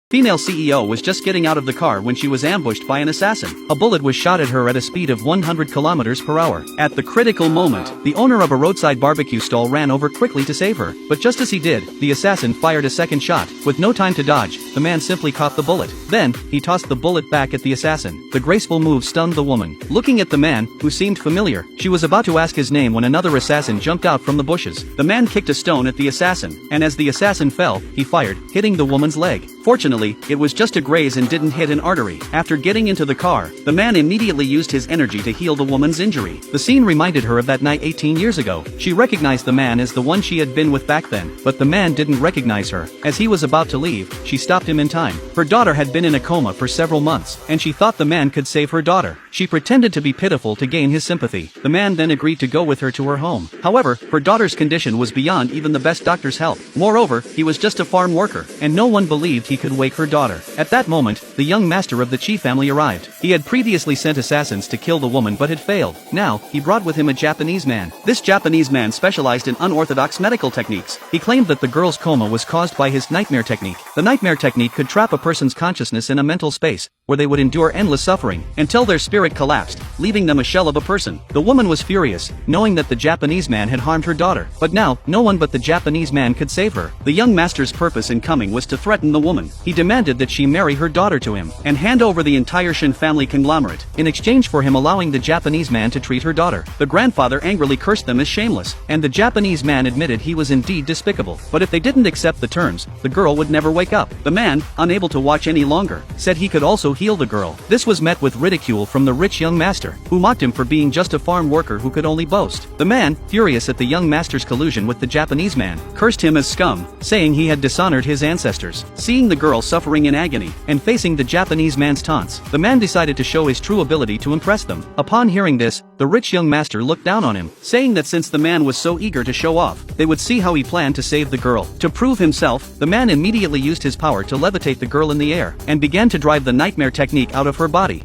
Female CEO was just getting out of the car when she was ambushed by an assassin. A bullet was shot at her at a speed of 100 kilometers per hour. At the critical moment, the owner of a roadside barbecue stall ran over quickly to save her, but just as he did, the assassin fired a second shot. With no time to dodge, the man simply caught the bullet. Then, he tossed the bullet back at the assassin. The graceful move stunned the woman. Looking at the man, who seemed familiar, she was about to ask his name when another assassin jumped out from the bushes. The man kicked a stone at the assassin, and as the assassin fell, he fired, hitting the woman's leg. Fortunately, it was just a graze and didn't hit an artery. After getting into the car, the man immediately used his energy to heal the woman's injury. The scene reminded her of that night 18 years ago. She recognized the man as the one she had been with back then, but the man didn't recognize her. As he was about to leave, she stopped him in time. Her daughter had been in a coma for several months, and she thought the man could save her daughter. She pretended to be pitiful to gain his sympathy. The man then agreed to go with her to her home. However, her daughter's condition was beyond even the best doctor's help. Moreover, he was just a farm worker, and no one believed he could wake her daughter. At that moment, the young master of the Chi family arrived. He had previously sent assassins to kill the woman but had failed. Now, he brought with him a Japanese man. This Japanese man specialized in unorthodox medical techniques. He claimed that the girl's coma was caused by his nightmare technique. The nightmare technique could trap a person's consciousness in a mental space, where they would endure endless suffering, until their spirit collapsed, leaving them a shell of a person. The woman was furious, knowing that the Japanese man had harmed her daughter. But now, no one but the Japanese man could save her. The young master's purpose in coming was to threaten the woman. He demanded that she marry her daughter to him, and hand over the entire Shin family conglomerate, in exchange for him allowing the Japanese man to treat her daughter. The grandfather angrily cursed them as shameless, and the Japanese man admitted he was indeed despicable. But if they didn't accept the terms, the girl would never wake up. The man, unable to watch any longer, said he could also heal the girl. This was met with ridicule from the rich young master, who mocked him for being just a farm worker who could only boast. The man, furious at the young master's collusion with the Japanese man, cursed him as scum, saying he had dishonored his ancestors. Seeing the girl suffering in agony, and facing the Japanese man's taunts, the man decided to show his true ability to impress them. Upon hearing this, the rich young master looked down on him, saying that since the man was so eager to show off, they would see how he planned to save the girl. To prove himself, the man immediately used his power to levitate the girl in the air, and began to drive the nightmare technique out of her body.